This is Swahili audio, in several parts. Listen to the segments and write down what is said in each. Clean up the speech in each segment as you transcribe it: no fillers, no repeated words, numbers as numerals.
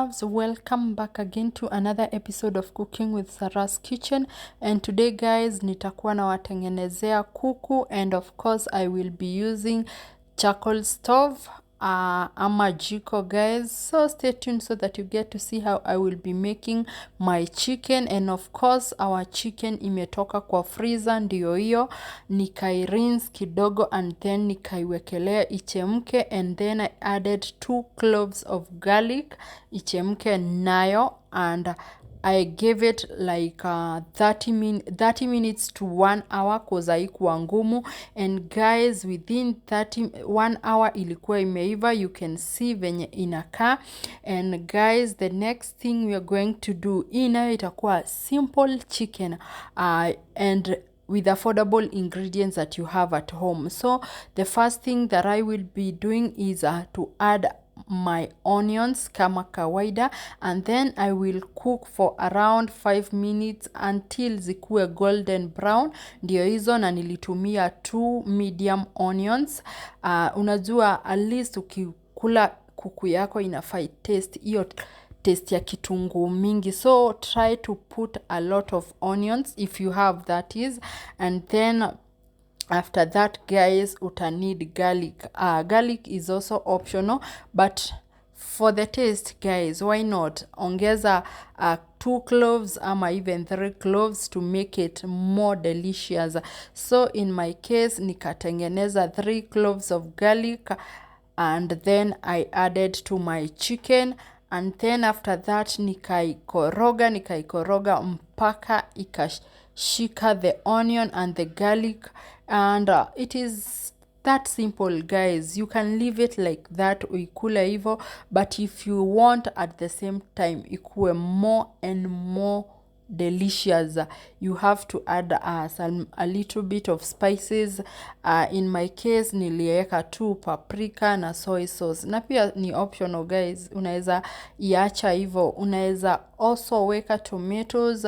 loves, welcome back again to another episode of Cooking with Sarah's Kitchen. And today guys, nitakuwa na watengenezea kuku, and of course I will be using charcoal stove ama jiko guys. So stay tuned so that you get to see how I will be making my chicken. And of course our chicken imetoka kwa freezer, ndio hiyo nikairinse kidogo and then nikaiwekelea ichemke, and then I added 2 cloves of garlic ichemke nayo, and I gave it like 30 minutes to 1 hour cause haikuwa ngumu. And guys, within 1 hour ilikuwa imeiva. You can see venye inakaa. And guys, the next thing we are going to do, inayo itakuwa simple chicken and with affordable ingredients that you have at home. So the first thing that I will be doing is to add my onions kama kawaida, and then I will cook for around 5 minutes until zikuwe golden brown. Ndio hizo, na nilitumia 2 medium onions. Unajua at least ukikula kuku yako inafai taste hiyo taste ya kitunguu mingi, so try to put a lot of onions if you have, that is. And then after that guys, uta need garlic. Garlic is also optional, but for the taste guys, why not ongeza 2 cloves ama even 3 cloves to make it more delicious. So in my case nikatengeneza 3 cloves of garlic, and then I added to my chicken, and then after that nikaikoroga mpaka ikashika the onion and the garlic. And it is that simple guys. You can leave it like that uikule hivo, but if you want at the same time ikuwe more and more delicious, you have to add a little bit of spices. In my case niliweka 2 paprika na soy sauce, na pia ni optional guys, unaweza iacha hivyo. Unaweza also weka tomatoes,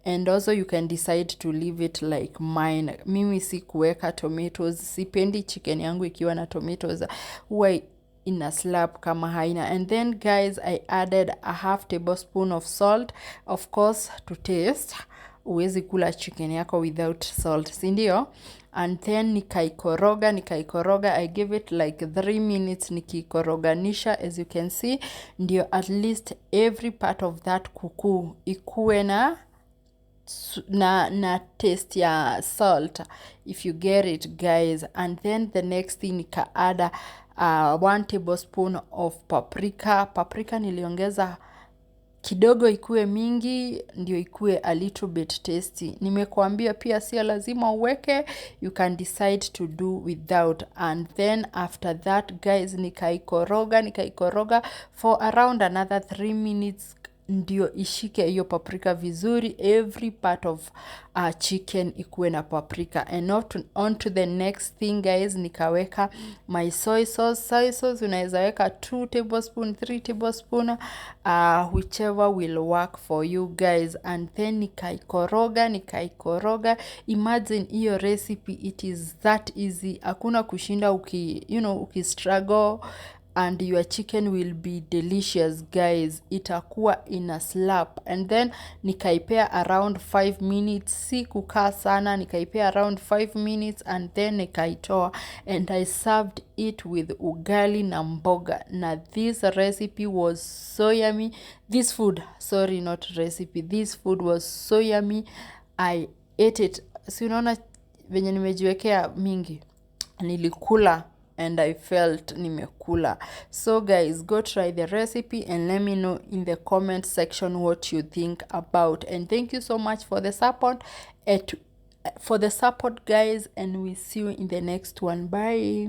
and also you can decide to leave it like mine. Mimi sikuweka tomatoes, sipendi chicken yangu ikiwa na tomatoes, huwa ina slap kama haina. And then guys, I added a half tablespoon of salt, of course to taste. Uwezi kula chicken yako without salt, si ndio? And then nikaikoroga. I give it like 3 minutes nikikoroganisha, as you can see, ndio at least every part of that kuku ikuwe na taste ya salt, if you get it guys. And then the next thing nika add 1 tablespoon of paprika niliongeza kidogo ikuwe mingi ndio ikuwe a little bit tasty. Nimekuambia pia sio lazima uweke, you can decide to do without. And then after that guys, nikaikoroga for around another 3 minutes ndio ishike hiyo paprika vizuri, every part of chicken ikuwe na paprika. And on to the next thing guys, nikaweka my soy sauce. Unaweza weka 2 tablespoon, 3 tablespoon, whichever will work for you guys. And then nikaikoroga. Imagine hiyo recipe, it is that easy. Hakuna kushinda ukistruggle, and your chicken will be delicious guys. Itakuwa ina slap. And then nikaipea around 5 minutes, si kukaa sana, nikaipea around 5 minutes, and then nikaitoa, and I served it with ugali na mboga. Na this recipe was so yummy. This food was so yummy. I ate it. Si unaona venye nimejiwekea mingi, nilikula and I felt nimekula. So guys, go try the recipe and let me know in the comment section what you think about. And thank you so much for the support guys, and we see you in the next one. Bye.